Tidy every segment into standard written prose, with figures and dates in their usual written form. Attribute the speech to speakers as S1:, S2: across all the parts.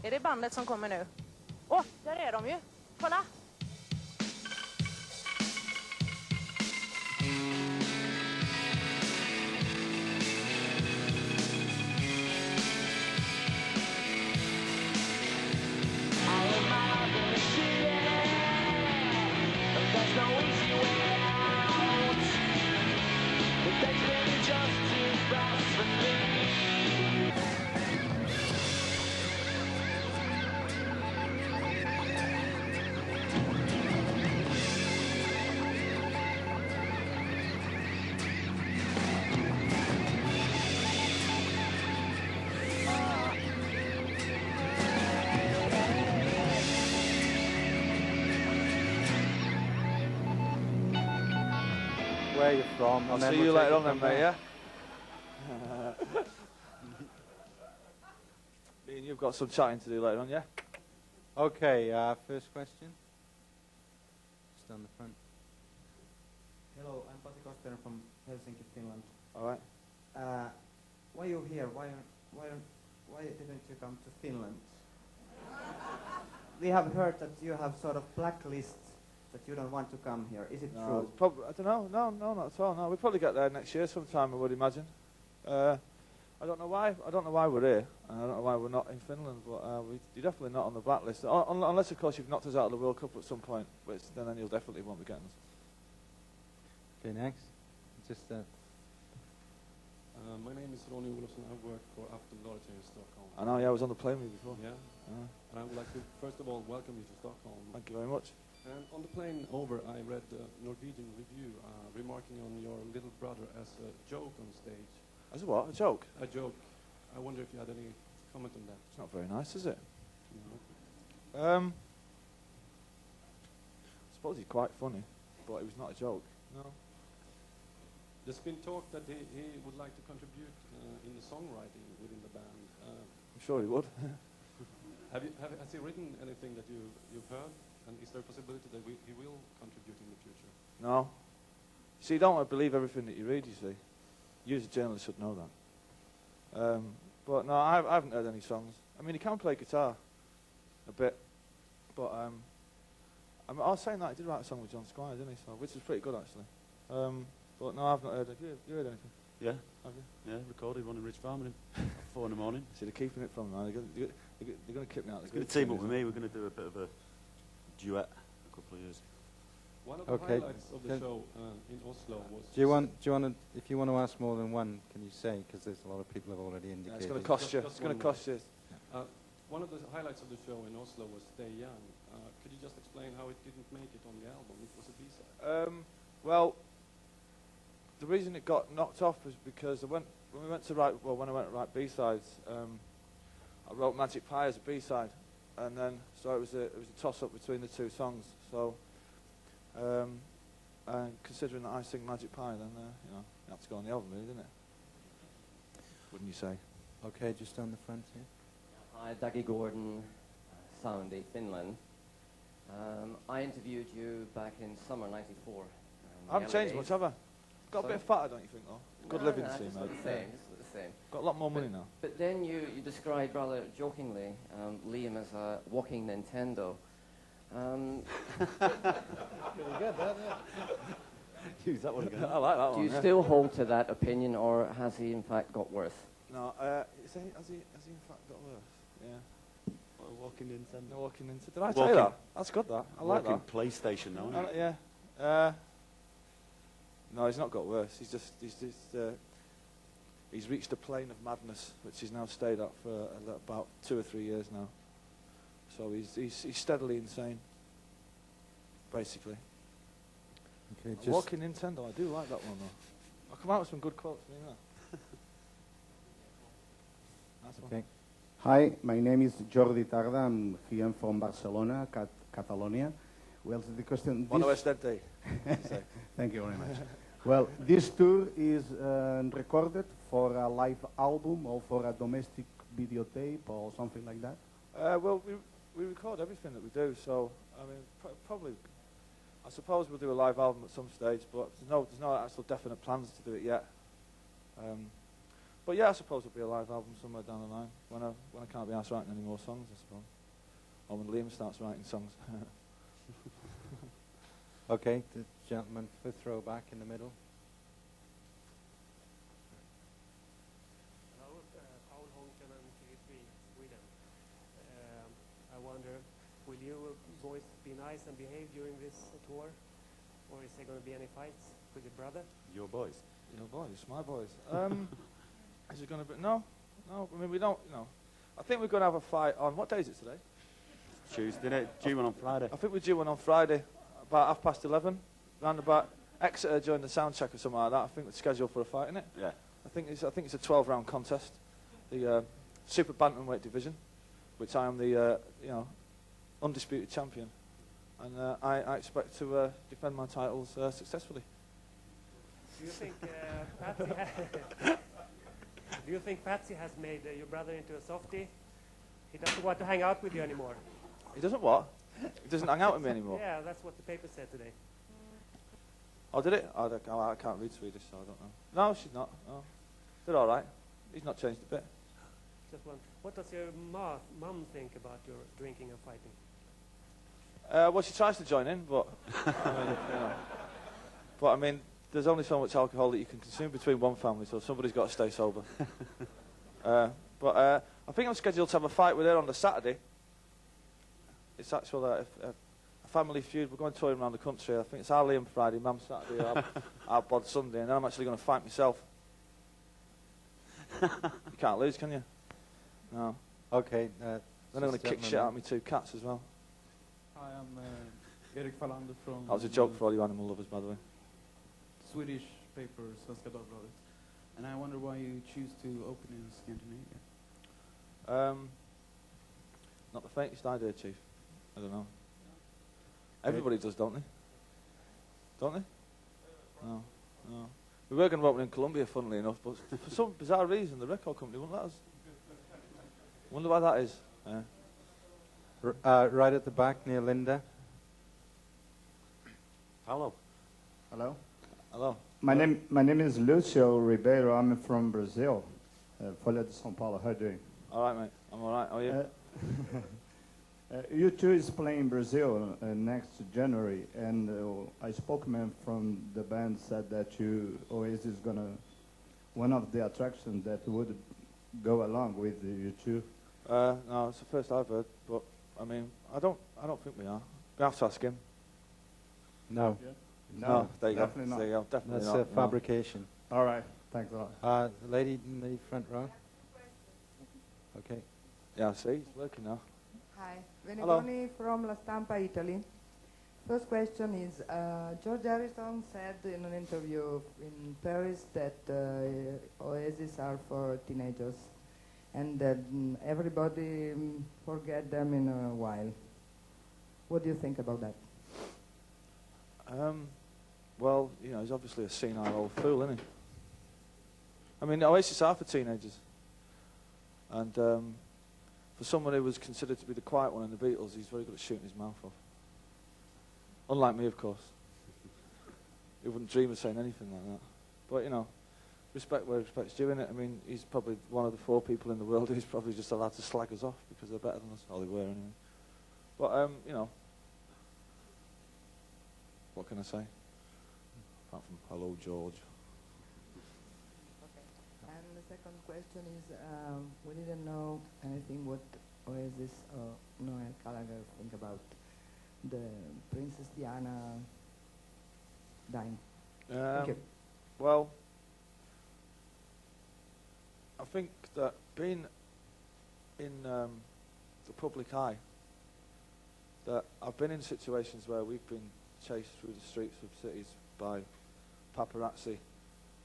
S1: Är det bandet som kommer nu? Åh, där är de ju. Kolla!
S2: Where you're from.
S3: I'll see you later on then, mate, yeah? Me and you've got some chatting to do later on, yeah?
S2: Okay, first question. Just down the front.
S4: Hello, I'm Pasi Koster from Helsinki, Finland.
S3: All right.
S4: Why are you here? Why didn't you come to Finland? We have heard that you have sort of blacklists that you don't want to come here. Is it true?
S3: I don't know. No, not at all. No, we'll probably get there next year sometime, I would imagine. I don't know why. I don't know why we're here. I don't know why we're not in Finland, but you're definitely not on the blacklist. Unless, of course, you've knocked us out of the World Cup at some point, which then you'll definitely won't be getting us.
S2: Okay, next. Just
S5: my name is Ronny Olofsson. I work for Aftonbladet here in Stockholm.
S3: I know, yeah, I was on the plane with you before.
S5: Yeah. And I would like to, first of all, welcome you to Stockholm.
S3: Thank you very much.
S5: And on the plane over, I read a Norwegian review remarking on your little brother as a joke on stage.
S3: As a what? A joke?
S5: A joke. I wonder if you had any comment on that.
S3: It's not very nice, is it?
S5: No.
S3: I suppose he's quite funny, but it was not a joke. No.
S5: There's been talk that he would like to contribute in the songwriting within the band.
S3: I'm sure he would.
S5: Has he written anything that you've heard? And is there a possibility that he will contribute in the future?
S3: No. See, you don't want to believe everything that you read, you see. You as a journalist should know that. But no, I haven't heard any songs. I mean, he can play guitar a bit. But I was saying that he did write a song with John Squire, didn't he? So, which is pretty good, actually. But no, I've not heard it. You heard anything?
S6: Yeah.
S3: Have you?
S6: Yeah, recorded one in Ridge Farm with him at 4 in the morning.
S3: See, they're keeping it from me, man. They're going to kick me out.
S6: He's going to team up with me. We're going to do a bit of a duet a couple of years.
S5: One of the highlights of the show in Oslo was...
S2: Do you want to, if you want to ask more than one, can you say? Because there's a lot of people have already indicated.
S3: Yeah, it's going to cost you. It's going to cost you.
S5: One of the highlights of the show in Oslo was Stay Young. Could you just explain how it didn't make it on the album? It was a B-side.
S3: Well, the reason it got knocked off was because when I went to write B-sides, I wrote Magic Pie as a B-side, and then so it was a toss-up between the two songs. So, considering that I sing Magic Pie, then you have to go on the album, really, didn't it? Wouldn't you say?
S2: Okay, just down the front here.
S7: Hi, Dougie Gordon, Soundi, Finland. I interviewed you back in summer '94.
S3: I haven't changed much, have I? Got a bit fatter, don't you think, though? Good living
S7: no,
S3: scene, mate.
S7: Just the same.
S3: Got a lot more money now.
S7: But then you described rather jokingly Liam as a walking Nintendo.
S3: Pretty good, that, yeah.
S6: Use that one again.
S3: I like that one.
S7: Do you still hold to that opinion, or has he in fact got worse?
S3: No, has he in fact got worse? Yeah.
S6: Walking Nintendo.
S3: No, walking into. Did I say that? That's good, that. I like that.
S6: Walking PlayStation now.
S3: Yeah. No, he's not got worse. He's reached a plane of madness, which he's now stayed at for about 2 or 3 years now. So he's steadily insane, basically.
S2: Okay, just
S3: Walking Nintendo, I do like that one though. I'll come out with some good quotes, you know. Nice one.
S2: okay.
S8: Hi, my name is Jordi Tarda. I'm here from Barcelona, Catalonia. Well, the question...
S3: Buenos Estente.
S8: Thank you very much. Well, this tour is recorded for a live album or for a domestic videotape or something like that?
S3: Well, we record everything that we do, so, I mean, probably, I suppose we'll do a live album at some stage, but there's no actual definite plans to do it yet. But yeah, I suppose it'll be a live album somewhere down the line when I can't be asked writing any more songs, I suppose. Or when Liam starts writing songs.
S2: Okay, the gentleman fifth row back in the middle.
S9: Hello, Paul Honkanen, TV3, Sweden. I wonder, will you boys be nice and behave during this tour? Or is there going to be any fights with your brother?
S6: Your boys.
S3: Your boys, my boys. Is it going to be... No. I mean, we don't, I think we're going to have a fight on... What day is it today?
S6: Tuesday, innit? Due one on Friday.
S3: I think we're due one on Friday, about 11:30, round about Exeter during the sound check or something like that. I think we're scheduled for a fight, innit?
S6: Yeah.
S3: I think it's a 12-round contest, the super bantamweight division, which I am the undisputed champion, and I expect to defend my titles successfully.
S9: Do you think Do you think Patsy has made your brother into a softie? He doesn't want to hang out with you anymore.
S3: He doesn't what? He doesn't hang out with me anymore.
S9: Yeah, that's what the paper said today.
S3: Oh, did it? I can't read Swedish, so I don't know. No, she's not. No. They're all right. He's not changed a bit.
S9: Just one. What does your mum think about your drinking and fighting?
S3: Well, she tries to join in, but I mean, there's only so much alcohol that you can consume between one family, so somebody's got to stay sober. But I think I'm scheduled to have a fight with her on the Saturday. It's actually a family feud. We're going touring around the country. I think it's our Liam Friday, Mum Saturday, our Bod Sunday, and then I'm actually going to fight myself. You can't lose, can you? No.
S2: Okay.
S3: Then I'm going to kick shit out of me two cats as well.
S10: Hi, I'm Erik Fallander from...
S3: That was a joke for all you animal lovers, by the way.
S10: Swedish paper, Svenska Dagbladet. And I wonder why you choose to open in Scandinavia.
S3: Not the faintest idea, Chief. I don't know. Everybody does, don't they? Don't they? No. We were going to open in Colombia, funnily enough, but for some bizarre reason, the record company wouldn't let us. Wonder why that is.
S2: Right at the back near Linda.
S6: Hello.
S8: Hello.
S3: Hello.
S8: My name is Lucio Ribeiro. I'm from Brazil, Folha de São Paulo. How are you doing?
S3: All right, mate. I'm all right. How are you?
S8: U2 is playing Brazil next January, and a spokesman from the band said that Oasis is one of the attractions that would go along with U2.
S3: No, it's the first I've heard, but I mean, I don't think we are. We have to ask him.
S2: No.
S8: Yeah.
S3: No, there you go.
S8: Definitely not.
S3: There you go. Definitely
S2: That's
S3: not.
S2: a fabrication.
S8: All right. Thanks a lot.
S2: The lady in the front row. Okay.
S3: Yeah, see, it's working now.
S11: Hi,
S3: Hello.
S11: Venegoni from La Stampa, Italy. First question is, George Harrison said in an interview in Paris that Oasis are for teenagers and that everybody forget them in a while. What do you think about that?
S3: Well, he's obviously a senile old fool, isn't he? I mean, Oasis are for teenagers. And for someone who was considered to be the quiet one in the Beatles, he's very good at shooting his mouth off. Unlike me, of course. He wouldn't dream of saying anything like that. But, respect where respect's due, innit? I mean, he's probably one of the 4 people in the world who's probably just allowed to slag us off because they're better than us. Oh, they were anyway. But, what can I say? Apart from hello, George.
S11: Okay. And the second question is, we didn't know anything what Oasis or Noel Gallagher think about the Princess Diana dying. Thank you.
S3: Well, I think that being in the public eye, that I've been in situations where we've been chased through the streets of cities by paparazzi,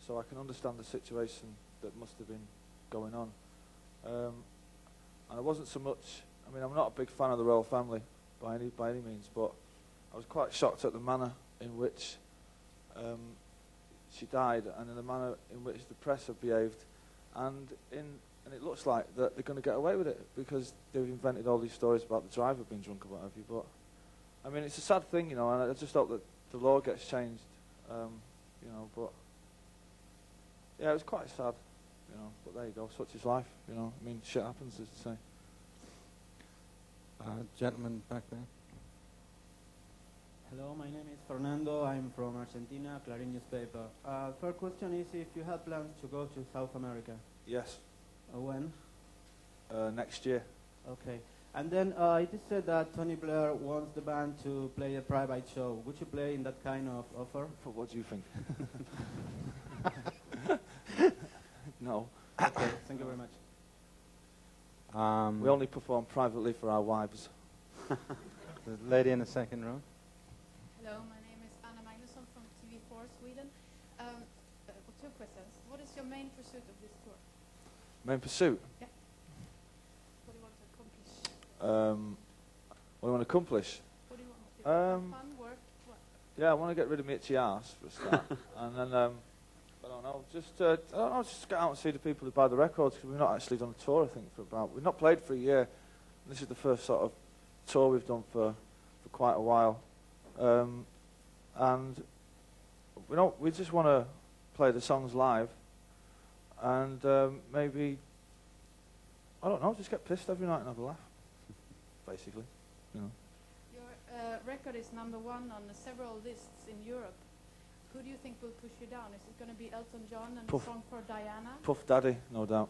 S3: so I can understand the situation that must have been going on. And I wasn't so much, I mean, I'm not a big fan of the royal family by any means, but I was quite shocked at the manner in which she died and in the manner in which the press have behaved, and it looks like that they're going to get away with it because they've invented all these stories about the driver being drunk or what have you. But I mean, it's a sad thing, and I just hope that the law gets changed, but yeah, it was quite sad. you know. But there you go, such is life, you know. I mean, shit happens, as they say.
S2: Gentleman back there.
S10: Hello, my name is Fernando. I'm from Argentina, Clarín newspaper. First question is if you have plans to go to South America.
S3: Yes.
S10: When?
S3: Next year.
S10: Okay. And then it is said that Tony Blair wants the band to play a private show. Would you play in that kind of offer?
S3: What do you think? No.
S10: Okay, thank you very much.
S3: We only perform privately for our wives.
S2: The lady in the second row.
S12: Hello, my name is Anna Magnusson from TV4 Sweden. Two questions. What is your main pursuit of this tour?
S3: Main pursuit?
S12: Yeah. What do you want to accomplish?
S3: What do you want to accomplish?
S12: What do you want? Fun, work, what?
S3: Yeah, I want to get rid of my itchy arse for a start. And then, I don't know, just get out and see the people who buy the records, because we've not actually done a tour, I think, we've not played for a year. This is the first sort of tour we've done for quite a while. And we just want to play the songs live, and maybe, I don't know, just get pissed every night and have a laugh, basically, you know.
S12: Your record is #1 on several lists in Europe. Who do you think will push you down? Is it going to be Elton John and the song for Diana?
S3: Puff Daddy, no doubt.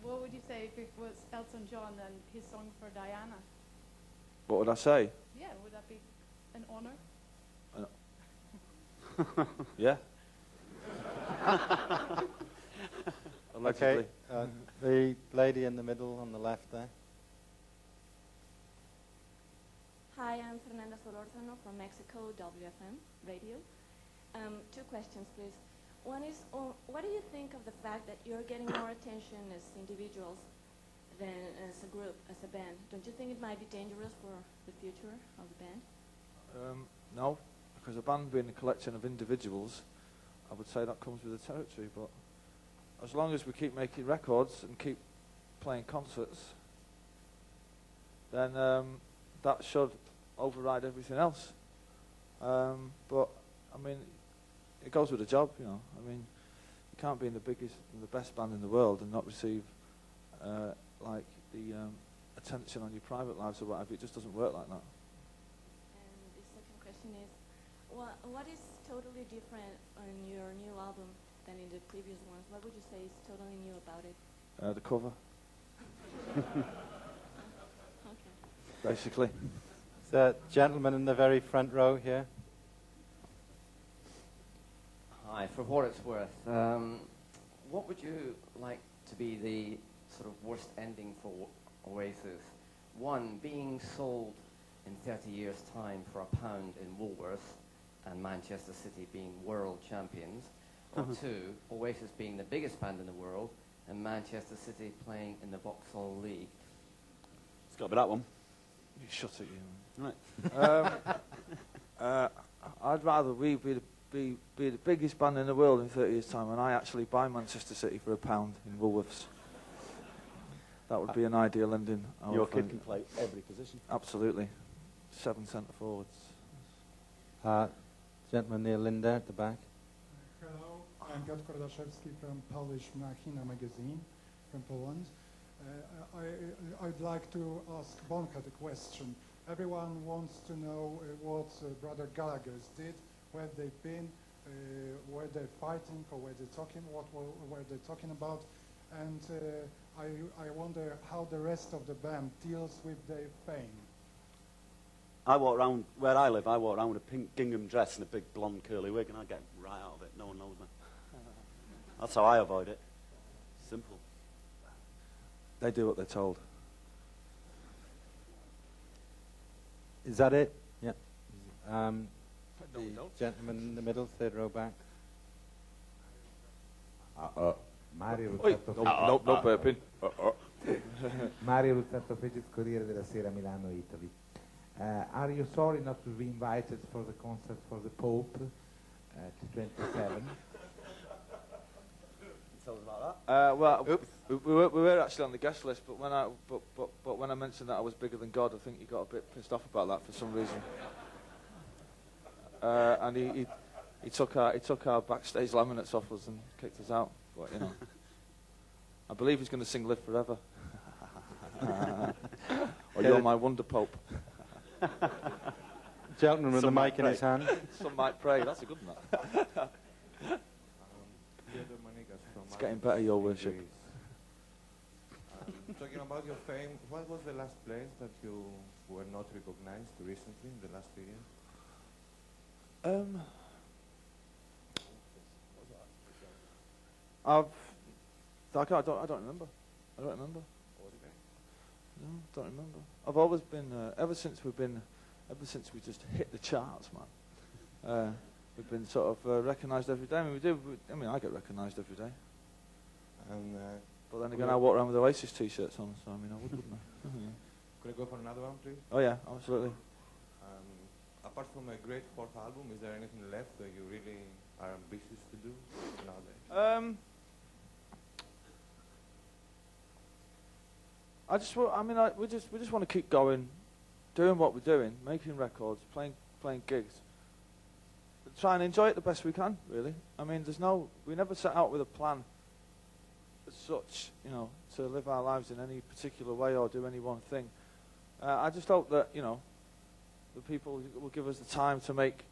S12: What would you say if it was Elton John and his song for Diana?
S3: What would I say?
S12: Yeah, would that be an honor?
S3: Yeah.
S2: Okay, the lady in the middle on the left there.
S13: Hi, I'm Fernanda Solórzano from Mexico, WFM radio. Two questions, please. One is, what do you think of the fact that you're getting more attention as individuals than as a group, as a band? Don't you think it might be dangerous for the future of the band?
S3: No, because a band being a collection of individuals, I would say that comes with the territory, but as long as we keep making records and keep playing concerts, then that should override everything else. But, I mean, it goes with the job, you know. I mean, you can't be in the biggest and the best band in the world and not receive, like, the attention on your private lives or whatever. It just doesn't work like that.
S13: And the second question is, what is totally different on your new album than in the previous ones? What would you say is totally new about it?
S3: The cover.
S13: Okay.
S3: Basically.
S2: The gentleman in the very front row here.
S7: Hi, for what it's worth, what would you like to be the sort of worst ending for Oasis? One, being sold in 30 years' time for £1 in Woolworths and Manchester City being world champions, or two, Oasis being the biggest band in the world and Manchester City playing in the Vauxhall League.
S6: It's got to be that one.
S3: You shut it, you.
S6: Right.
S3: I'd rather we be the biggest band in the world in 30 years' time, and I actually buy Manchester City for £1 in Woolworths. That would be an ideal ending.
S6: Your kid can play every position.
S3: Absolutely. 7 centre forwards.
S2: Gentleman near Linda at the back.
S14: Hello, I'm Piotr Kordaszewski from Polish Machina magazine from Poland. I'd like to ask Bonka the question. Everyone wants to know what Brother Gallagher's did, where they've been, where they're fighting, or where they're talking, where they're talking about, and I wonder how the rest of the band deals with their fame.
S6: I walk around, where I live, I walk around with a pink gingham dress and a big blonde curly wig, and I get right out of it. No one knows me. That's how I avoid it. Simple.
S3: They do what they're told.
S2: Is that it? Yeah. The gentleman in the middle, third row back.
S15: Mario
S3: No burping.
S15: Mario Ruzzatto Fegis, Corriere della Sera, Milano, Italy. Are you sorry not to be invited for the concert for the Pope at 27?
S6: Tell us about that.
S3: Well, we were actually on the guest list, but when I mentioned that I was bigger than God, I think he got a bit pissed off about that for some reason. And he took our backstage laminates off us and kicked us out. But, you know. I believe he's going to sing Live Forever. Or You're My Wonder Pope.
S2: Gentleman with the mic in his hand.
S3: Some might pray. That's a good one. It's getting better, Your Worship.
S15: Talking about your fame, what was the last place that you were not recognized recently in the last few years?
S3: I don't remember. I don't remember. No, don't remember. I've always been ever since we just hit the charts, man. We've been sort of recognised every day. I mean, I get recognised every day.
S15: And,
S3: but then again, I walk around with Oasis t-shirts on, so I mean, I wouldn't I?
S15: Could I go for another one, please?
S3: Oh yeah, absolutely.
S15: Apart from a great fourth album, is there anything left that you really are ambitious to do nowadays?
S3: We just want to keep going, doing what we're doing, making records, playing gigs, try and enjoy it the best we can. Really, I mean, we never set out with a plan as such, you know, to live our lives in any particular way or do any one thing. I just hope that, you know, the people will give us the time to make,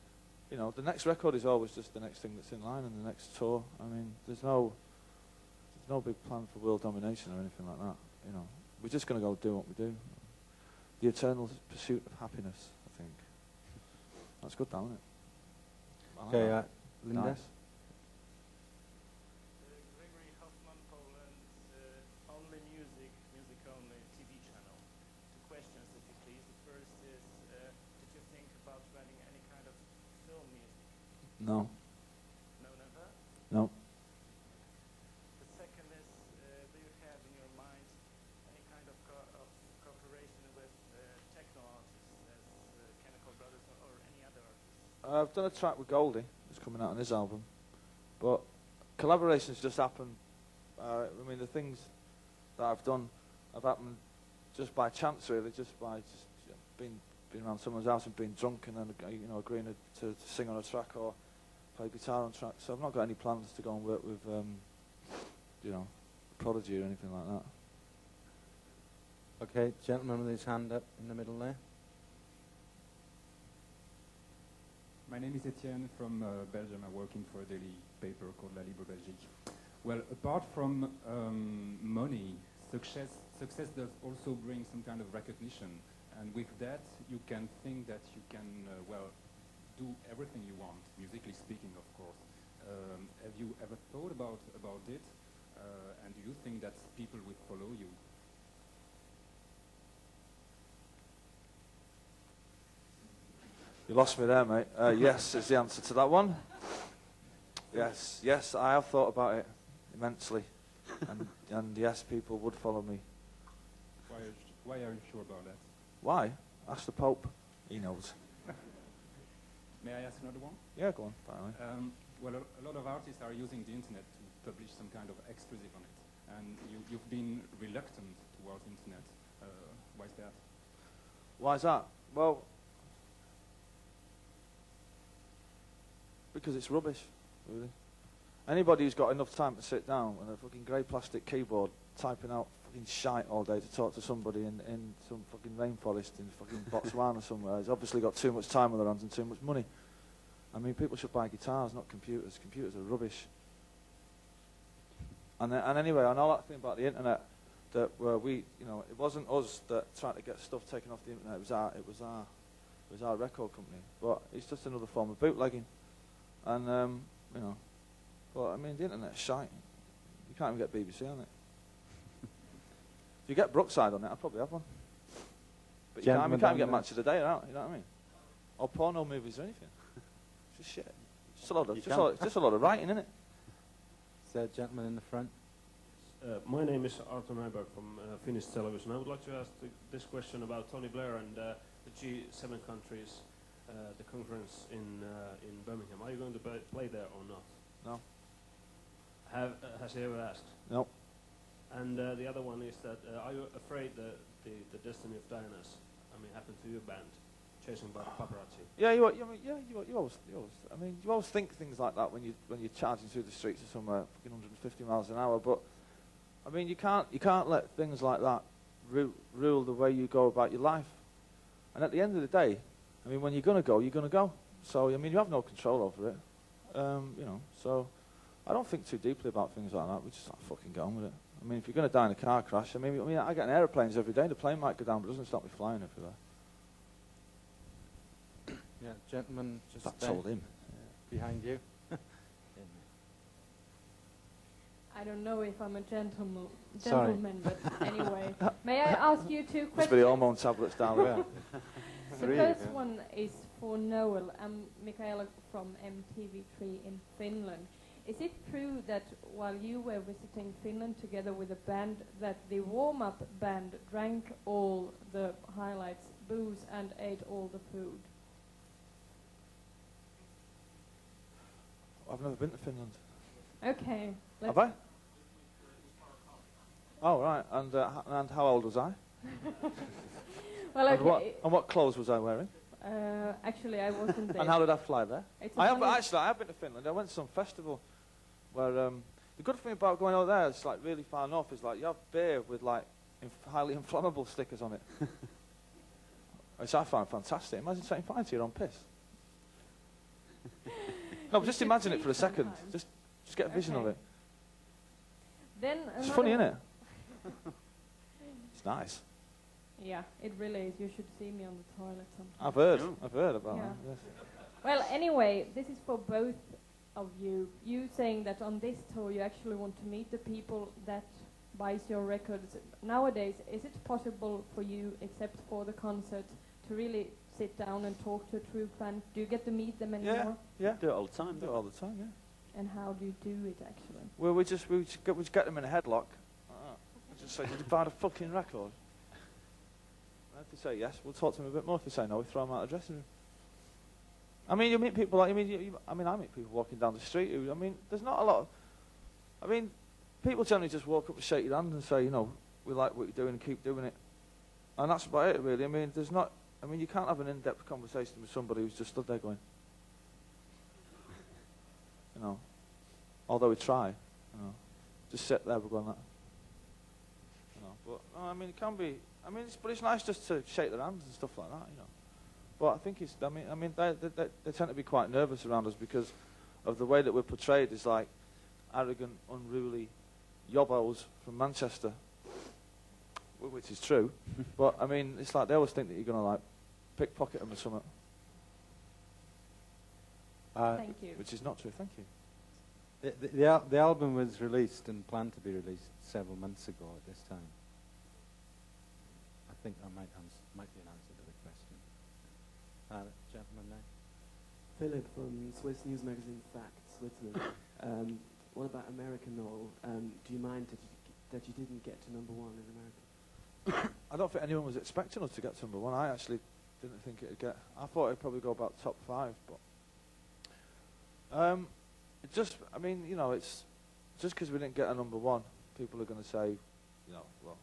S3: you know, the next record is always just the next thing that's in line and the next tour. I mean, there's no big plan for world domination or anything like that, you know. We're just going to go do what we do. The eternal pursuit of happiness, I think. That's good, isn't it?
S2: Okay, Linda?
S3: Nice.
S16: Gregory Hoffman, Poland, only music only TV channel. Two questions, if you please. The first is, did you think about writing any kind of film music?
S3: No.
S16: No, never?
S3: No.
S16: The second is, do you have in your mind any kind of cooperation with techno artists as Chemical Brothers or any other artists?
S3: I've done a track with Goldie, that's coming out on his album, but collaborations just happen. I mean, the things that I've done have happened just by chance, really, just being around someone's house and being drunk and then, you know, agreeing to sing on a track or play guitar on tracks. So I've not got any plans to go and work with, you know, Prodigy or anything like that.
S2: Okay, gentleman with his hand up in the middle there.
S17: My name is Etienne from Belgium. I'm working for a daily paper called La Libre Belgique. Well, apart from money, success does also bring some kind of recognition. And with that, you can think that you can, do everything you want, musically speaking, of course. Have you ever thought about it? And do you think that people will follow you?
S3: You lost me there, mate. Yes is the answer to that one. Yes, I have thought about it immensely, and yes, people would follow me.
S17: Why are you sure about that?
S3: Why? Ask the Pope. He knows.
S17: May I ask another one?
S3: Yeah, go on. Finally.
S17: Well, a lot of artists are using the internet to publish some kind of exclusive on it, and you've been reluctant towards internet. Why is that?
S3: Why is that? Well, because it's rubbish, really. Anybody who's got enough time to sit down with a fucking grey plastic keyboard typing out fucking shite all day to talk to somebody in some fucking rainforest in fucking Botswana somewhere has obviously got too much time on their hands and too much money. I mean, people should buy guitars, not computers. Computers are rubbish. And anyway, I know that thing about the internet, that we, you know, it wasn't us that tried to get stuff taken off the internet. It was our record company. But it's just another form of bootlegging. And you know, but I mean, the internet's shite. You can't even get BBC on it. If you get Brookside on it, I'd probably have one. But you can't even get Match of the Day out. You know what I mean? Or porno movies or anything. It's just shit. Just a lot of writing, isn't it?
S2: So, gentleman in the front.
S18: My name is Arto Nyberg from Finnish television. I would like to ask this question about Tony Blair and the G7 countries, the conference in Birmingham. Are you going to play there or not?
S3: No.
S18: Has he ever asked?
S3: No.
S18: And the other one is that, are you afraid that the destiny of Diana's, happened to your band? chasing by the paparazzi.
S3: Yeah, you always think things like that when you're charging through the streets of somewhere, fucking 150 miles an hour. But I mean, you can't let things like that rule the way you go about your life. And at the end of the day, I mean, when you're gonna go, you're gonna go. So I mean, you have no control over it. You know, so I don't think too deeply about things like that. We just like fucking get on with it. I mean, if you're gonna die in a car crash, I mean, I get in aeroplanes every day. The plane might go down, but it doesn't stop me flying everywhere.
S2: Yeah, gentleman, just
S3: that told him.
S2: Behind you.
S19: I don't know if I'm a gentleman,
S2: Sorry.
S19: but anyway. May I ask you two questions?
S3: Must be the hormone tablets down there.
S19: The first one is for Noel. I'm Michaela from MTV3 in Finland. Is it true that while you were visiting Finland together with a band, that the warm-up band drank all the highlights booze and ate all the food?
S3: I've never been to Finland.
S19: Okay.
S3: Have I? Oh, right. And how old was I?
S19: Well, okay.
S3: And what clothes was I wearing?
S19: Actually, I wasn't there.
S3: And how did I fly there?
S19: I
S3: have been to Finland. I went to some festival where the good thing about going out there, it's like really far north, is like you have beer with like highly inflammable stickers on it. Which I found fantastic. Imagine setting fire to your own piss. No, but just imagine it for a second. Just get a vision of it.
S19: Then
S3: it's funny, isn't it? It's nice.
S19: Yeah, it really is. You should see me on the toilet sometime.
S3: I've heard about that. Yes.
S19: Well, anyway, this is for both of you. You saying that on this tour you actually want to meet the people that buys your records. Nowadays, is it possible for you, except for the concert, to really sit down and talk to a true fan? Do you get to meet them anymore?
S3: Yeah.
S6: Do it all the time.
S3: Do it all the time, yeah.
S19: And how do you do it, actually?
S3: Well, we just get them in a headlock. We just say, did you buy the fucking record? And if they say yes, we'll talk to them a bit more. If they say no, we throw them out of the dressing room. I mean, you meet people like, I meet people walking down the street who, I mean, there's not a lot of, I mean, people generally just walk up and shake your hand and say, you know, we like what you're doing and keep doing it. And that's about it, really. I mean, you can't have an in-depth conversation with somebody who's just stood there going, you know, although we try, you know, just sit there, we're going like, you know, but, no, I mean, it can be, but it's nice just to shake their hands and stuff like that, you know. But I think they tend to be quite nervous around us because of the way that we're portrayed as like arrogant, unruly yobbos from Manchester, which is true. But I mean, it's like they always think that you're gonna like pickpocket them or something.
S19: Thank you.
S3: Which is not true. Thank you.
S2: The album was released and planned to be released several months ago at this time. I think that might be an answer to the question. Gentleman there.
S20: Philip from Swiss news magazine Facts, Switzerland. What about American Noel? Do you mind that you didn't get to number one in America?
S3: I don't think anyone was expecting us to get to number one. I actually didn't think it'd get. I thought it'd probably go about top 5, but it just. I mean, you know, it's just because we didn't get a number one, people are going to say, you know, well,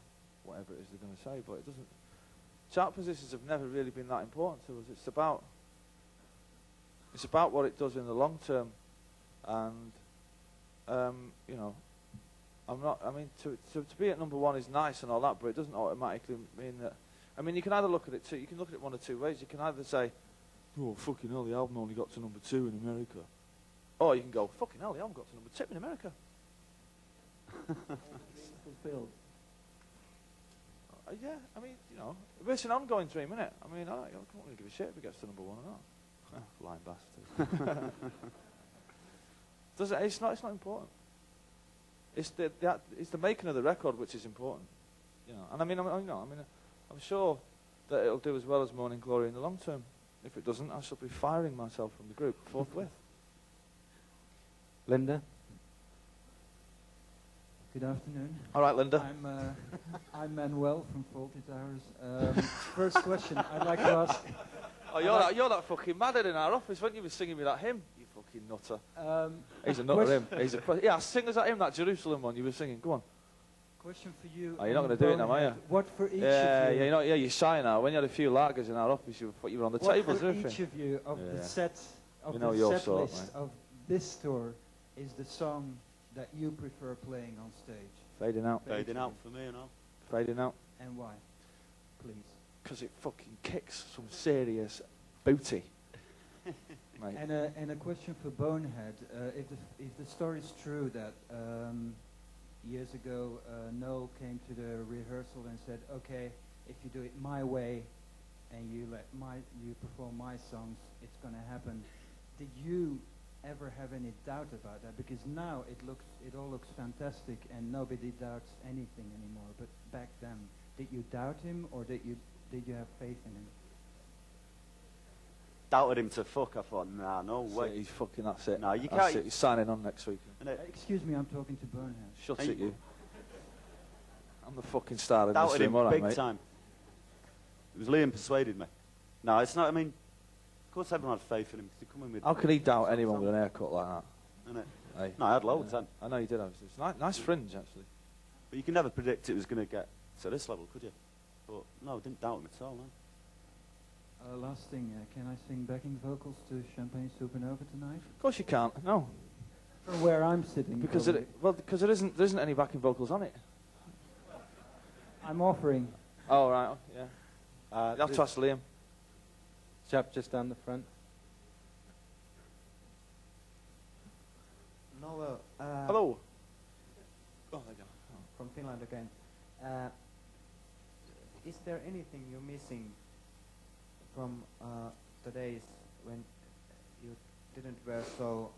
S3: whatever it is they're going to say, but it doesn't. Chart positions have never really been that important to us. It's about what it does in the long term, and you know, I mean, to be at number one is nice and all that, but it doesn't automatically mean that. I mean, you can either look at it you can look at it one of two ways. You can either say, oh fucking hell, the album only got to number 2 in America, or you can go, fucking hell, the album got to number 2 in America.
S20: Fulfilled.
S3: Yeah, I mean, you know, it's an ongoing dream, isn't it? I mean, I don't really give a shit if it gets to number 1 or not. Lying bastard. It's not important. It's the making of the record which is important, you know. And I mean, I'm sure that it'll do as well as Morning Glory in the long term. If it doesn't, I shall be firing myself from the group forthwith.
S2: Linda.
S21: Good afternoon.
S3: All right, Linda.
S21: I'm Manuel from Faulty Towers. First question I'd like to ask.
S3: Oh, you're that fucking madhead in our office, weren't you? Was singing me that hymn, you fucking nutter. He's a nutter, him. Yeah, sing us that hymn, that Jerusalem one you were singing. Go on.
S21: question for you.
S3: Oh, you're not going to do it now, are you?
S21: What for each of you?
S3: Yeah, you're shy now. When you had a few lagers in our office, you were on the tables,
S21: What for each of you of the set, of
S3: you know
S21: the
S3: your
S21: set
S3: sort,
S21: list
S3: mate.
S21: of this tour is the song that you prefer playing on stage?
S3: Fading out.
S6: Fading out for me, you know.
S3: Fading out.
S21: And why? Please.
S3: Because it fucking kicks some serious booty. Mate.
S21: And a question for Bonehead: if the story is true that years ago Noel came to the rehearsal and said, "Okay, if you do it my way, and you perform my songs, it's going to happen." Did you ever have any doubt about that? Because now it all looks fantastic and nobody doubts anything anymore. But back then, did you doubt him or did you have faith in him?
S6: Doubted him to fuck. I thought, nah, no way.
S3: He's fucking, that's it.
S6: No, you
S3: That's
S6: can't.
S3: it. He's signing on next week.
S21: Excuse me, I'm talking to Bonehead.
S3: Shut it, you. I'm the fucking star of this
S6: Doubted
S3: room,
S6: him
S3: all right,
S6: big
S3: mate.
S6: time. It was Liam persuaded me. No, it's not. I mean, of course everyone had faith in him because he come in with.
S3: How can he doubt anyone with an haircut like that?
S6: Innit?
S3: Hey.
S6: No, I had loads.
S3: Yeah. I know you did have. It's nice fringe, actually.
S6: But you can never predict it was going to get to this level, could you? But no, I didn't doubt him at all. No.
S21: Last thing, can I sing backing vocals to Champagne Supernova tonight?
S3: Of course you can't. No.
S21: From where I'm sitting.
S3: Because there isn't any backing vocals on it.
S21: I'm offering.
S3: Oh right, yeah. You have to ask Liam.
S2: Chap just down the front.
S4: Noel.
S3: Hello. Oh, there you go.
S4: From Finland again. Is there anything you're missing from the days when you didn't were so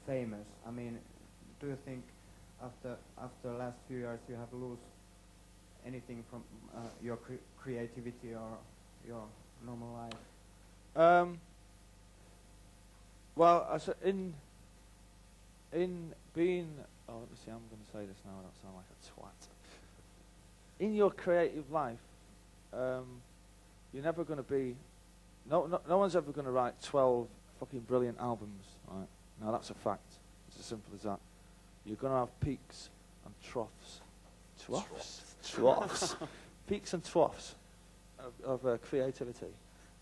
S4: famous? I mean, do you think after the last few years you have lost anything from your creativity or your normal life?
S3: Well, in being, let me see, I'm going to say this now, I don't sound like a twat. In your creative life, you're never going to be, no one's ever going to write 12 fucking brilliant albums, right? No, that's a fact. It's as simple as that. You're going to have peaks and troughs. Troughs? Peaks and troughs of creativity.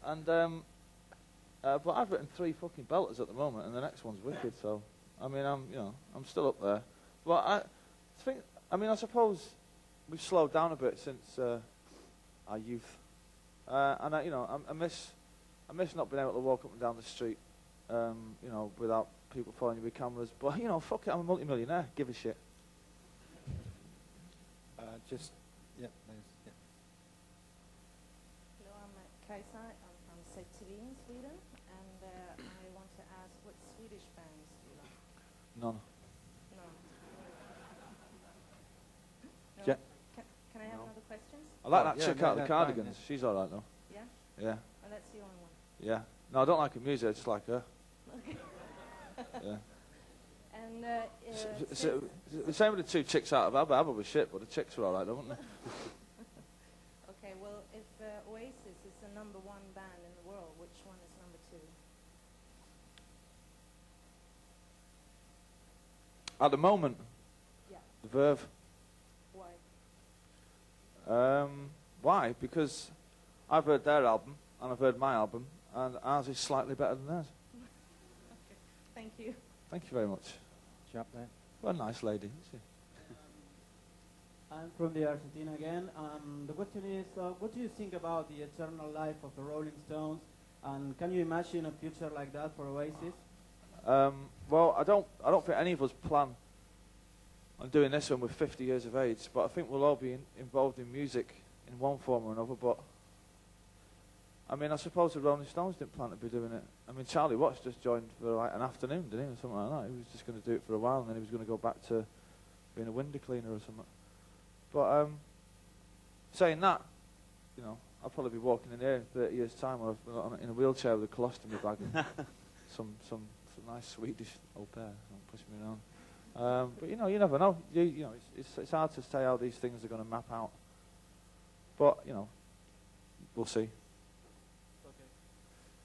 S3: And, but I've written 3 fucking belters at the moment, and the next one's wicked, so, I mean, I'm still up there. But I suppose we've slowed down a bit since our youth. And I miss not being able to walk up and down the street, without people following you with cameras. But, fuck it, I'm a multi-millionaire. Give a shit.
S13: Hello, I'm Kajsa. I'm from ZTV in Sweden, and I want to ask what Swedish bands do you like?
S3: None.
S13: No.
S2: Ja-
S13: Can I have another question?
S3: I like that chick out of the Cardigans.
S2: fine,
S3: She's all right, though.
S13: Yeah?
S3: Yeah.
S13: Oh, that's the only one.
S3: Yeah. No, I don't like her music. I just like her.
S13: Okay.
S3: Yeah.
S13: And
S3: The same with the 2 chicks out of ABBA. ABBA was shit, but the chicks were all right, though, weren't they?
S13: Okay, well, if Oasis is the #1 band in the world, which one is #2?
S3: At the moment,
S13: Yeah.
S3: the Verve.
S13: Why?
S3: Why? Because I've heard their album, and I've heard my album, and ours is slightly better than theirs.
S13: Okay, thank you.
S3: Thank you very much.
S2: Chap there.
S3: What a nice lady, isn't she?
S1: I'm from the Argentina again. The question is, what do you think about the eternal life of the Rolling Stones? And can you imagine a future like that for Oasis?
S3: Well, I don't think any of us plan on doing this when we're 50 years of age, but I think we'll all be involved in music in one form or another. But I mean, I suppose the Rolling Stones didn't plan to be doing it. I mean, Charlie Watts just joined for like an afternoon, didn't he, or something like that. He was just going to do it for a while, and then he was going to go back to being a window cleaner or something. But saying that, I'll probably be walking in here in 30 years' time, or in a wheelchair with a colostomy bag and some nice Swedish au pair pushing me around. But you never know. It's hard to say how these things are going to map out. But we'll see.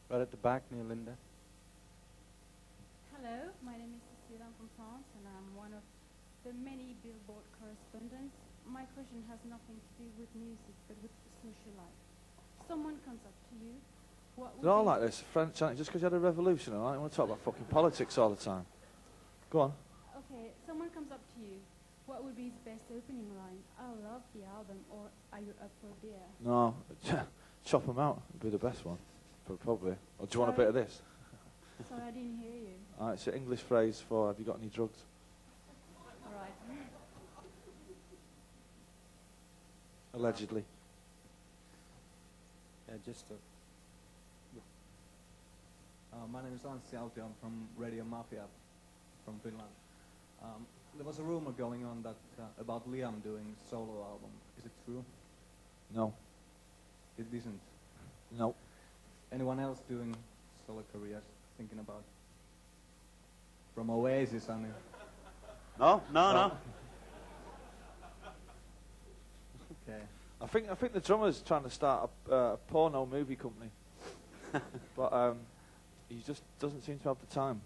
S2: Right at the back near Linda.
S22: Hello, my name is Cecilia. I'm from France, and I'm one of the many Billboard correspondents. My
S12: question has nothing to do with music, but with social life. Someone comes up to you. What would
S3: They're all
S12: be
S3: like this, French, aren't they? Just because you had a revolution, all right? You want to talk about fucking politics all the time. Go on.
S12: Okay, someone comes up to you. What would be his best opening line? I love the album, or are you up for beer?
S3: No, chop them out would be the best one, probably. Or do you want a bit of this?
S12: Sorry, I didn't hear you.
S3: All right, it's an English phrase for, have you got any drugs?
S12: All right.
S3: Allegedly.
S5: Yeah, my name is Anssi Autio. I'm from Radio Mafia from Finland. There was a rumor going on that about Liam doing solo album. Is it true?
S3: No.
S5: It isn't?
S3: No.
S5: Anyone else doing solo careers thinking about? From Oasis, I mean.
S6: No.
S5: Okay.
S3: I think the drummer's trying to start a porno movie company, but he just doesn't seem to have the time.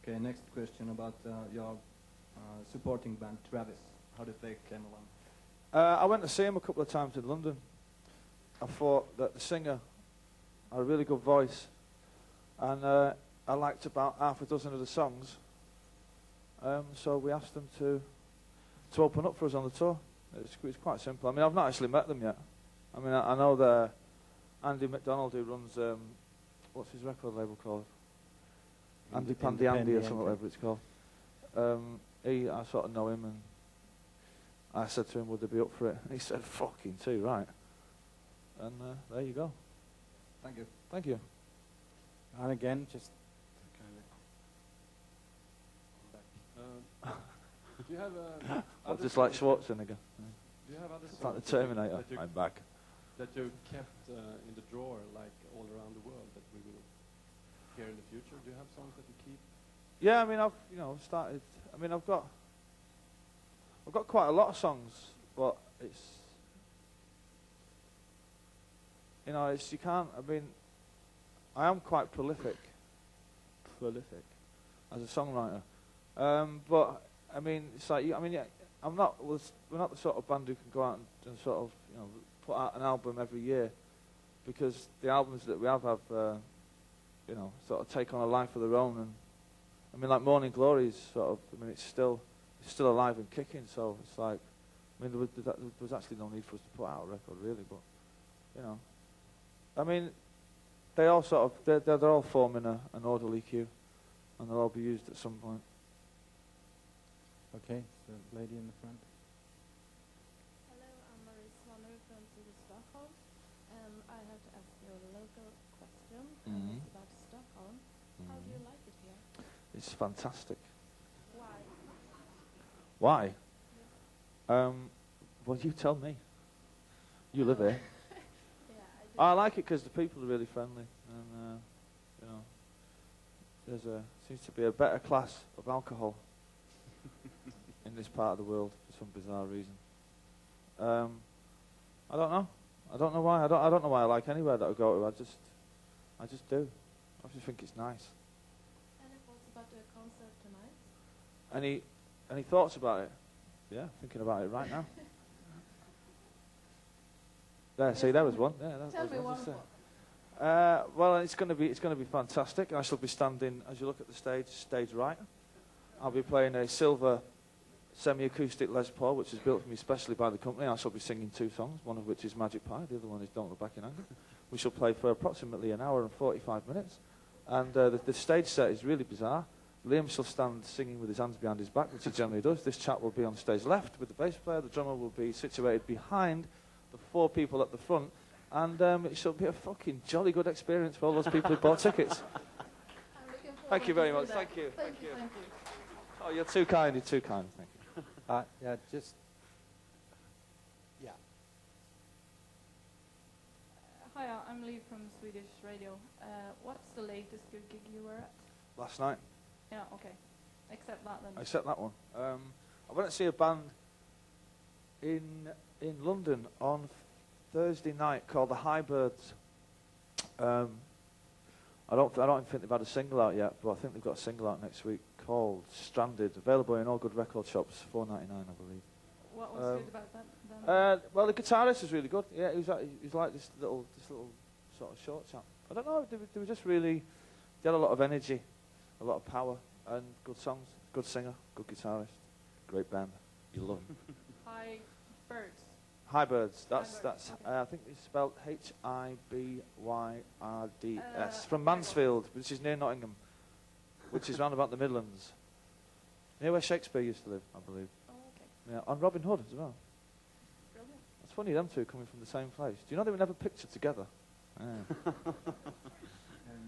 S5: Okay, next question about your supporting band, Travis. How did they came along?
S3: I went to see him a couple of times in London. I thought that the singer had a really good voice, and I liked about half a dozen of the songs. So we asked them to open up for us on the tour. It's quite simple. I mean, I've not actually met them yet. I mean, I know the Andy McDonald who runs, what's his record label called? Andy Pandy Andy or something, whatever it's called. I sort of know him, and I said to him, would they be up for it? And he said, fucking too, right. And there you go.
S5: Thank you.
S3: Thank you.
S2: And again, just
S22: do you have
S3: just like Schwarzenegger.
S22: Do you have other
S3: It's like
S22: songs
S3: the Terminator.
S22: that you-
S3: I'm back.
S22: that you kept in the drawer, like all around the world, that we will hear in the future? Do you have songs that you keep?
S3: Yeah, I mean, I've started. I mean, I've got quite a lot of songs, but it's, you can't. I mean, I am quite prolific as a songwriter, but I mean, it's like, yeah, we're not the sort of band who can go out and sort of, put out an album every year, because the albums that we have, sort of take on a life of their own. And I mean, like Morning Glory is sort of, I mean, it's still alive and kicking. So it's like, I mean, there was actually no need for us to put out a record really, but I mean, they all sort of, they're all forming an orderly queue, and they'll all be used at some point.
S2: Okay, so lady in the front.
S23: Hello, I'm Marie Swanner from Stockholm. I have to ask you a local question. It's about Stockholm. How do you like it here?
S3: It's fantastic.
S23: Why?
S3: Why? Well, you tell me. You live here.
S23: Yeah,
S3: I like it because the people are really friendly, and seems to be a better class of alcohol in this part of the world for some bizarre reason. I don't know. I don't know why. I don't know why I like anywhere that I go to. I just do. I just think it's nice.
S23: Any thoughts about the concert tonight?
S3: Any thoughts about it? Yeah, thinking about it right now. There, see, there was one. Yeah,
S23: Tell me one.
S3: Well, it's going to be fantastic. I shall be standing, as you look at the stage right. I'll be playing a silver semi-acoustic Les Paul, which is built for me specially by the company. I shall be singing 2 songs, one of which is Magic Pie, the other one is Don't Look Back in Anger. We shall play for approximately an hour and 45 minutes. And the stage set is really bizarre. Liam shall stand singing with his hands behind his back, which he generally does. This chap will be on stage left with the bass player. The drummer will be situated behind the 4 people at the front. And it shall be a fucking jolly good experience for all those people who bought tickets. Thank you very much. Thank you.
S23: Thank you.
S3: Oh, you're too kind. You're too kind. Thank you.
S2: Yeah, just, yeah.
S12: Hi, I'm Lee from Swedish Radio. What's the latest good gig you were at?
S3: Last night.
S12: Yeah, okay. Except that then.
S3: Except that one. I went to see a band in London on Thursday night called the Highbirds. I don't think they've had a single out yet, but I think they've got a single out next week called Stranded, available in all good record shops, $4.99, I believe.
S12: What was
S3: Well, the guitarist is really good. Yeah, he was like this little sort of short chap. I don't know. They were just really. They had a lot of energy, a lot of power, and good songs. Good singer, good guitarist, great band. You love them.
S12: Hi, Birds.
S3: Hi Birds. That's I think it's spelled Hibyrds from Mansfield, which is near Nottingham, which is round about the Midlands, near where Shakespeare used to live, I believe.
S12: Oh, okay.
S3: Yeah, on Robin Hood as well.
S12: Brilliant.
S3: It's funny them two coming from the same place. Do you know they were never pictured together? Yeah.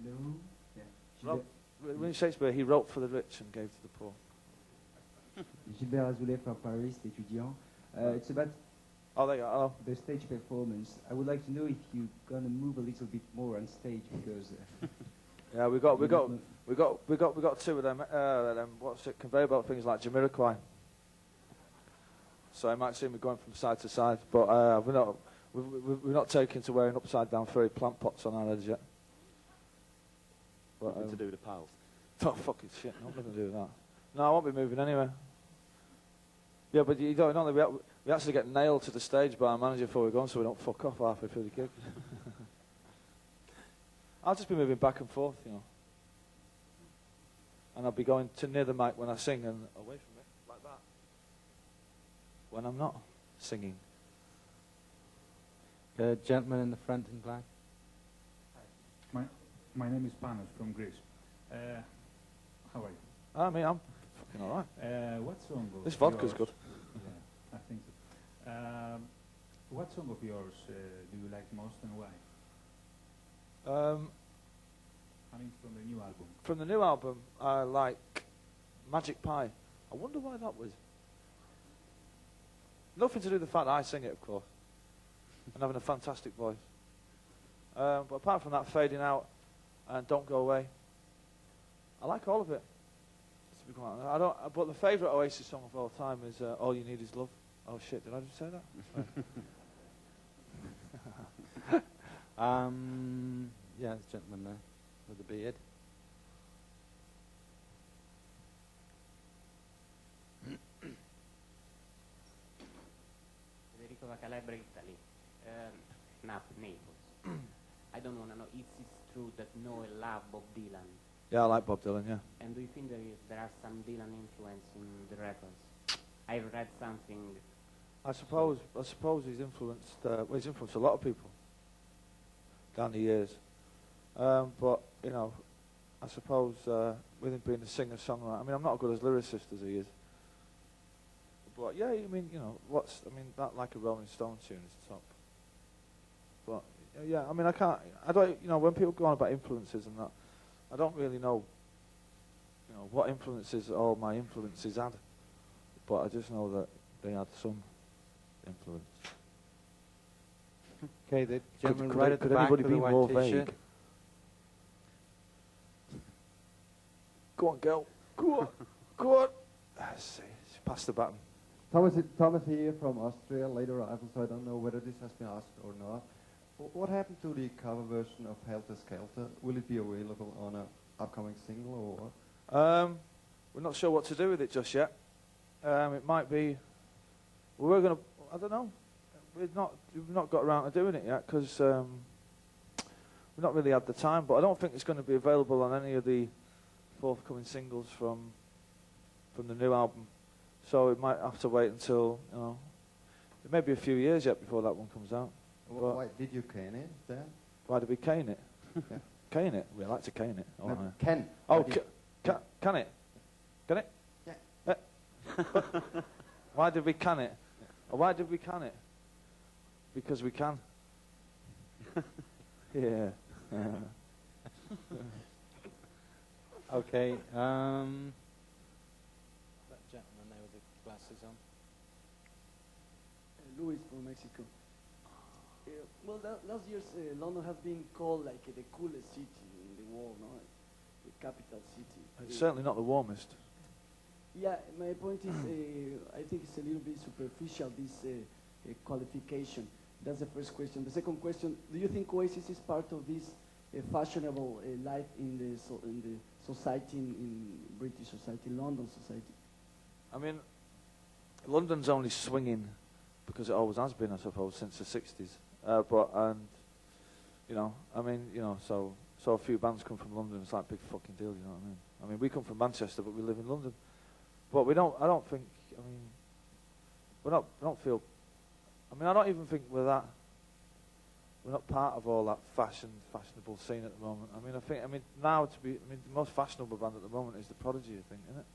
S8: Hello. Yeah.
S3: When Shakespeare, he wrote for the rich and gave to the poor.
S8: Gilbert Azoulay from Paris, étudiant. It's about the stage performance. I would like to know if you're gonna move a little bit more on stage because.
S3: Yeah, we got two of them. What's it? Conveyor belt things like Jamiroquai. So I might see me going from side to side, but we're not taken to wearing upside down furry plant pots on our heads yet.
S6: Nothing to do with the pals.
S3: Oh fucking shit! No, nothing to do with that. No, I won't be moving anywhere. Yeah, but you don't know. We actually get nailed to the stage by our manager before we go on, so we don't fuck off halfway through the gig. I'll just be moving back and forth, you know. And I'll be going to near the mic when I sing and away from it, like that, when I'm not singing.
S2: The gentleman in the front in black.
S9: My name is Panos from Greece. How are you?
S3: I mean, I'm fucking all right.
S9: What song of
S3: This vodka's
S9: yours,
S3: good.
S9: Yeah, I think so. What song of yours do you like most and why? I mean, from the new album.
S3: From the new album, I like Magic Pie. I wonder why that was. Nothing to do with the fact that I sing it, of course, and having a fantastic voice. But apart from that, Fading Out and Don't Go Away, I like all of it. To be quite honest. I don't. But the favourite Oasis song of all time is All You Need Is Love. Oh shit! Did I just say that?
S2: Yeah, this gentleman there with the beard.
S11: Federico Vacalebra, Italy. Naples. I don't want to know if it's true that Noel loved Bob Dylan.
S3: Yeah, I like Bob Dylan, yeah.
S11: And do you think there are some Dylan influence in the records? I read something.
S3: I suppose he's influenced. He's influenced a lot of people down the years. But you know, I suppose with him being a singer-songwriter, I mean, I'm not as good as lyricist as he is. But yeah, I mean, you know, that like a Rolling Stone tune is top. But yeah, I mean, I don't, you know, when people go on about influences and that, I don't really know, you know, what influences all my influences had. But I just know that they had some influence.
S2: Okay, the gentleman right at the
S3: could
S2: back
S3: anybody
S2: with
S3: be
S2: the white
S3: more
S2: t-shirt.
S3: vague? Go on, girl. Go on. Go on. Let's see. Pass the baton.
S24: Thomas here from Austria, late arrival, so I don't know whether this has been asked or not. What happened to the cover version of Helter Skelter? Will it be available on an upcoming single or what?
S3: We're not sure what to do with it just yet. It might be. We're going to. I don't know. We've not got around to doing it yet because we've not really had the time. But I don't think it's going to be available on any of the forthcoming singles from the new album. So it might have to wait until, you know, it may be a few years yet before that one comes out.
S24: Well, why did you cane it then?
S3: Why did we cane it?
S24: Yeah.
S3: Cane it? We like to cane it. Oh,
S24: No,
S3: no.
S24: can.
S3: Oh,
S24: Why did-
S3: can it? Can it?
S24: Yeah.
S3: Why did we can it? Or why did we can it? Because we can. Yeah.
S2: Okay. That gentleman there with the glasses on.
S20: Luis from Mexico. Well, last year's London has been called like the coolest city in the world, no? The capital city.
S3: It's certainly not the warmest.
S20: Yeah, my point is, I think it's a little bit superficial, this qualification. That's the first question. The second question, do you think Oasis is part of this fashionable life in the society, in British society, London society?
S3: I mean, London's only swinging because it always has been, I suppose, since the 60s. You know, I mean, you know, so a few bands come from London, it's like a big fucking deal, you know what I mean? I mean, we come from Manchester, but we live in London. But I don't think, I mean, we don't feel, I mean, I don't even think we're not part of all that fashionable scene at the moment. I mean, now the most fashionable band at the moment is The Prodigy, I think, isn't it?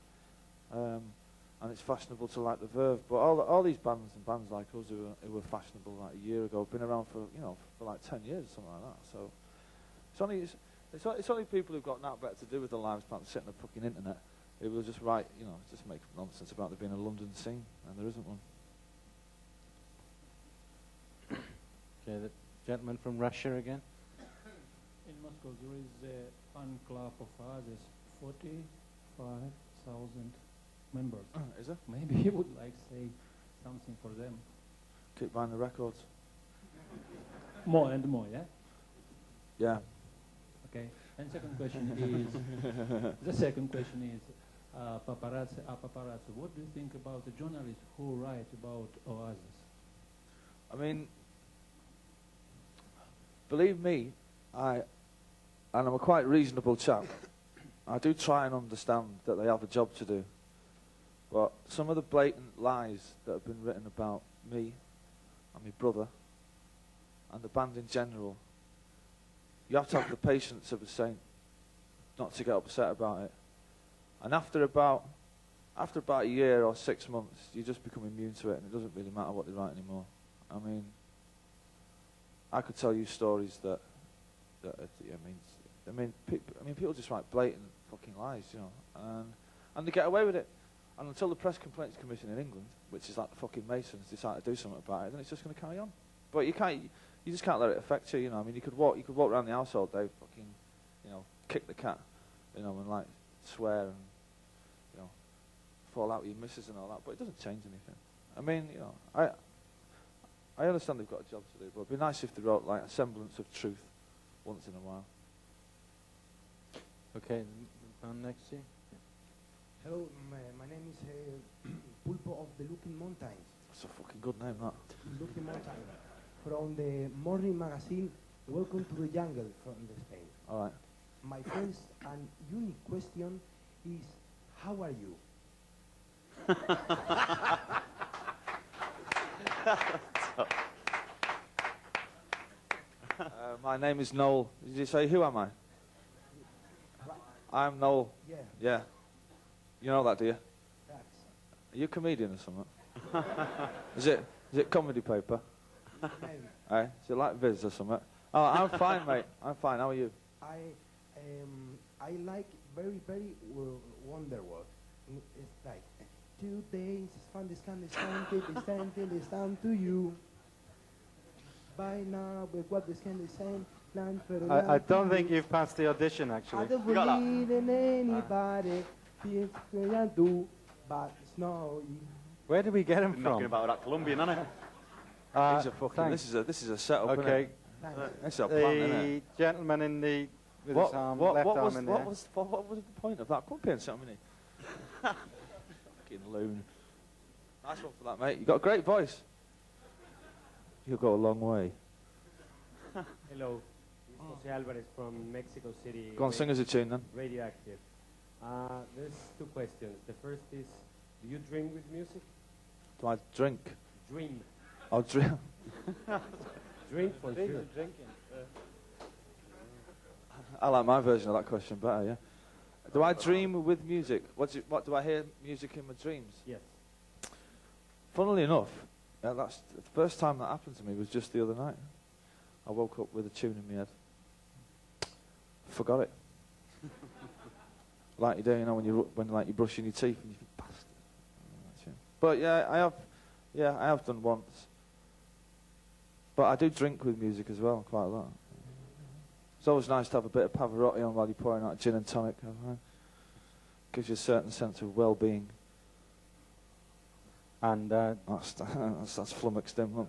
S3: And it's fashionable to like The Verve, but all these bands and bands like us who were fashionable like a year ago have been around for like 10 years or something like that. So it's only people who've got that better to do with their lives than sitting on the fucking internet who will just write, just make nonsense about there being a London scene, and there isn't one.
S2: Okay, the gentleman from Russia again.
S7: In Moscow there is a fan club of Oasis, 45,000 members.
S3: Is there?
S7: Maybe you would like to say something for them.
S3: Keep buying the records.
S7: More and more, yeah?
S3: Yeah.
S7: Okay. And second question is, paparazzi. What do you think about the journalists who write about Oasis?
S3: I mean, believe me, and I'm a quite reasonable chap. I do try and understand that they have a job to do. But some of the blatant lies that have been written about me and my brother and the band in general, you have to have the patience of a saint not to get upset about it. And after about a year or 6 months, you just become immune to it, and it doesn't really matter what they write anymore. I could tell you stories that people just write blatant fucking lies, and they get away with it. And until the Press Complaints Commission in England, which is like the fucking Masons, decide to do something about it, then it's just going to carry on. But you just can't let it affect you. I mean, you could walk around the house all day, fucking, kick the cat, and like swear and fall out with your missus and all that, but it doesn't change anything. I mean, I understand they've got a job to do, but it'd be nice if they wrote like a semblance of truth once in a while.
S2: Okay, on next to you.
S10: Hello, my name is Pulpo of the Looking Mountains.
S3: That's a fucking good name, that.
S10: Looking Mountains. From the morning magazine, Welcome to the Jungle from Spain.
S3: All right.
S10: My first and unique question is, how are you?
S3: My name is Noel. Did you say, who am I? I'm Noel.
S10: Yeah.
S3: Yeah. You know that, do you?
S10: That's.
S3: Are you a comedian or something? Is it comedy paper?
S10: Maybe.
S3: Is it like Viz or something? Oh, I'm fine, mate. I'm fine. How are you?
S10: I like very, very Wonderworld. It's like, 2 days, it's fun, it's time to you. By now, with what this can be saying, plan for the
S2: I don't think you've passed the audition, actually.
S10: I don't believe in anybody, I do, but it's no.
S2: Where did we get him
S6: Been
S2: from?
S6: knocking about that Colombian, hasn't it?
S3: He's a fucking. This is a setup.
S2: Okay.
S3: It's a plan, isn't
S2: The
S3: it?
S2: gentleman in the with his arm, left arm in the air.
S3: What was the point of that? Come paying something, innit? Fucking loon. Nice one for that, mate. You got a great voice. You'll go a long way.
S14: Hello, this is Jose Alvarez from Mexico City.
S3: Go on, sing us a tune then.
S14: Radioactive. There's 2 questions. The first is, do you dream with music?
S3: Do I drink?
S14: Dream.
S3: I'll dream.
S14: Drink for sure.
S2: Drinking.
S3: I like my version of that question better, yeah. Do I dream with music? What do I hear music in my dreams?
S14: Yes.
S3: Funnily enough, that's the first time that happened to me was just the other night. I woke up with a tune in my head. Forgot it. Like you do, when you're brushing your teeth and you think, bastard. But yeah, I have done once. But I do drink with music as well, quite a lot. It's always nice to have a bit of Pavarotti on while you're pouring out a gin and tonic. Gives you a certain sense of well-being.
S2: And
S3: that's flummoxed him. Look.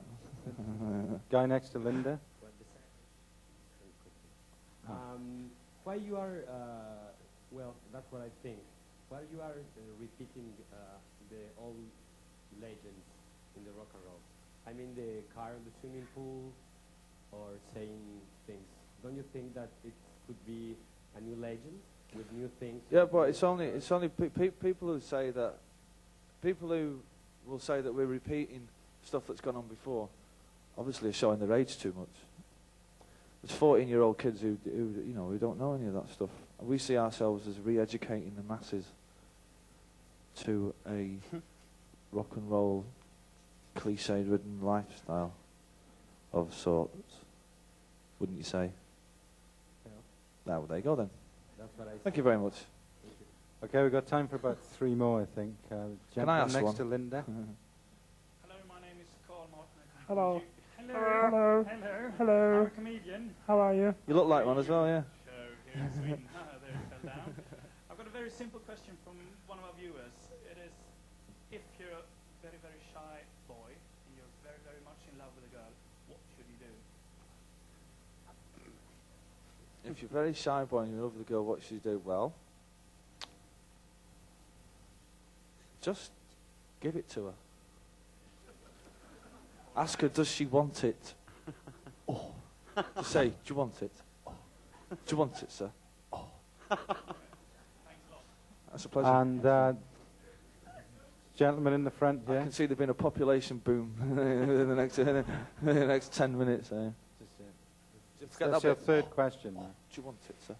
S2: Guy next to Linda.
S14: While you are, well, that's what I think. While you are repeating the old legends in the rock and roll, I mean the car in the swimming pool, or saying things. Don't you think that it could be a new legend with new things?
S3: Yeah, but it's only people who say that, people who will say that we're repeating stuff that's gone on before, obviously are showing their age too much. There's 14-year-old kids who don't know any of that stuff. And we see ourselves as re-educating the masses to a rock and roll, cliche-ridden lifestyle of sorts. Wouldn't you say?
S14: Yeah.
S3: There you go then.
S14: That's what I
S3: Thank you very much.
S2: Okay, we've got time for about 3 more, I think.
S3: Can I ask
S2: next
S3: one?
S2: to Linda.
S15: Hello, my name is Carl Martin.
S10: Hello.
S15: Hello.
S10: Hello.
S15: I'm a comedian.
S10: How are you?
S3: You look like one as well, yeah.
S15: Show here in Sweden. There it fell down. I've got a very simple question from one of our viewers. It is, if you're a very, very shy boy and you're very, very much in love with a girl, what should you do?
S3: If you're very shy boy and you love the girl, what should you do? Well, just give it to her. Ask her, does she want it? Oh. Just say, do you want it? Oh. Do you want it, sir? Oh. That's a pleasure.
S2: And gentleman in the front here.
S3: I can see there's been a population boom in the next 10 minutes.
S2: That's your third question.
S3: Do you want it, sir?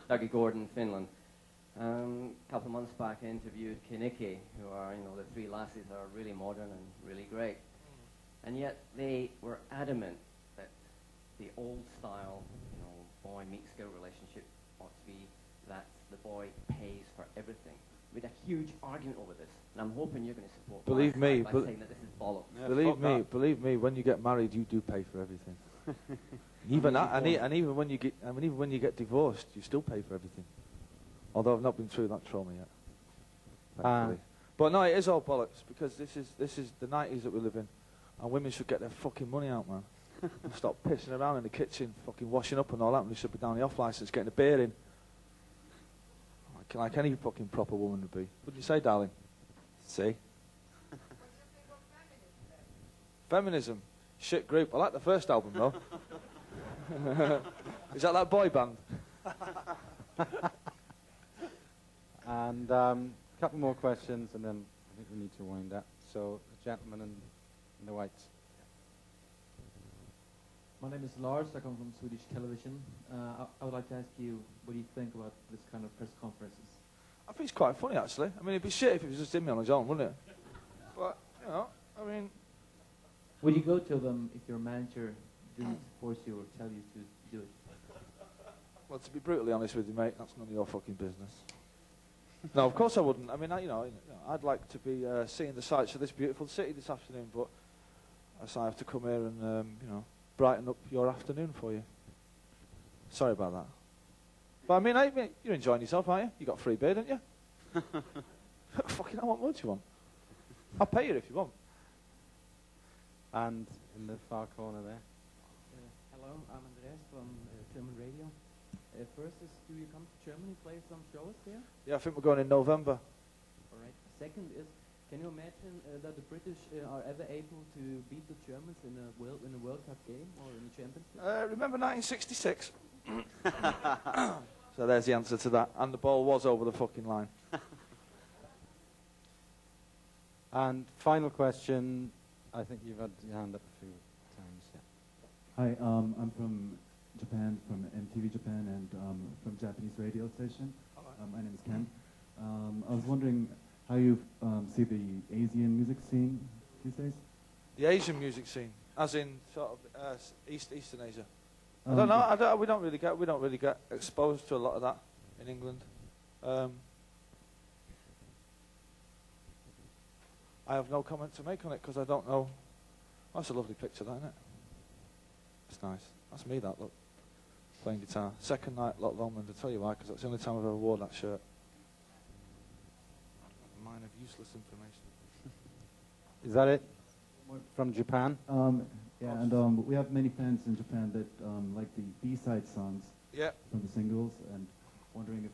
S16: Dougie Gordon, Finland. A couple of months back, I interviewed Kinnicky, who are, the three lassies are really modern and really great. And yet they were adamant that the old style, boy meets girl relationship ought to be that the boy pays for everything. We had a huge argument over this, and I'm hoping you're going to support
S3: Believe
S16: my
S3: me,
S16: side by saying that this is bollocks.
S3: Yeah, believe me. When you get married, you do pay for everything. Even that, and even when you get divorced, you still pay for everything. Although I've not been through that trauma yet, thankfully. But no, it is all bollocks, because this is the 90s that we live in, and women should get their fucking money out, man. And stop pissing around in the kitchen, fucking washing up and all that, and they should be down the off license getting a beer in. Like any fucking proper woman would be. Wouldn't you say, darling? See? Feminism. Shit group. I like the first album, though. Is that boy band?
S2: And a couple more questions, and then I think we need to wind up. So, the gentleman in the whites.
S17: My name is Lars. I come from Swedish television. I would like to ask you, what do you think about this kind of press conferences?
S3: I think it's quite funny, actually. I mean, it'd be shit if it was just him on his own, wouldn't it? But, I mean...
S17: Would you go to them if your manager didn't force you or tell you to do it?
S3: Well, to be brutally honest with you, mate, that's none of your fucking business. No, of course I wouldn't. I mean, I'd like to be seeing the sights of this beautiful city this afternoon, but I have to come here and, brighten up your afternoon for you. Sorry about that. But I mean, you're enjoying yourself, aren't you? You got free beer, didn't you? Fucking hell, what more do you want? I'll pay you if you want.
S2: And in the far corner there.
S17: Hello, I'm Andreas from German radio. First is, do you come to Germany, play some shows here?
S3: Yeah, I think we're going in November.
S17: All right. Second is, can you imagine that the British are ever able to beat the Germans in a World Cup game or in a championship?
S3: Remember 1966? So there's the answer to that. And the ball was over the fucking line.
S2: And final question. I think you've had your hand up a few times. Yeah.
S18: Hi, I'm from Japan, from MTV Japan, and from Japanese radio station. My name is Ken. I was wondering how you see the Asian music scene these days.
S3: The Asian music scene, as in sort of Eastern Asia. I don't know. We don't really get exposed to a lot of that in England. I have no comment to make on it because I don't know. That's a lovely picture, that, isn't it? It's nice. That's me, that look. Playing guitar. Second night, Loch Lomond. I'll tell you why, because that's the only time I've ever worn that shirt. Mine of useless information.
S2: Is that it? From Japan?
S18: Yeah, and we have many fans in Japan that like the B-side songs from the singles, and wondering if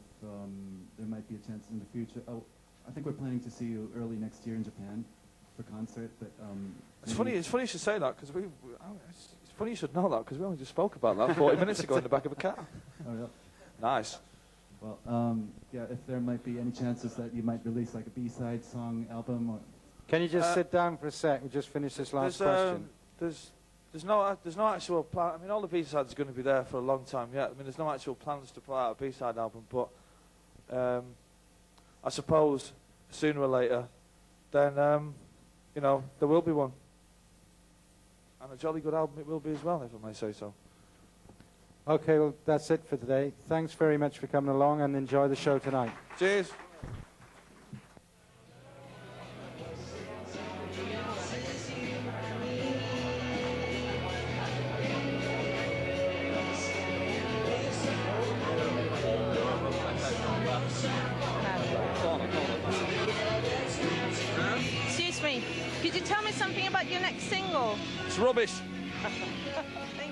S18: there might be a chance in the future. Oh, I think we're planning to see you early next year in Japan. for concert that.
S3: It's funny you should say that because it's funny you should know that because we only just spoke about that 40 minutes ago in the back of a car.
S18: Oh yeah.
S3: Nice.
S18: Well, yeah, if there might be any chances that you might release like a B-side song album, or
S2: Can you just sit down for a sec? We'll just finish this last question.
S3: There's no actual plan. I mean, all the B-sides are going to be there for a long time yet. I mean, there's no actual plans to put out a B-side album, but I suppose sooner or later, then you know, there will be one, and a jolly good album it will be as well, if I may say so.
S2: Okay, well, that's it for today. Thanks very much for coming along, and enjoy the show tonight.
S3: Cheers.
S4: Excuse me, could you tell me something about your next single?
S3: It's rubbish.
S4: Thank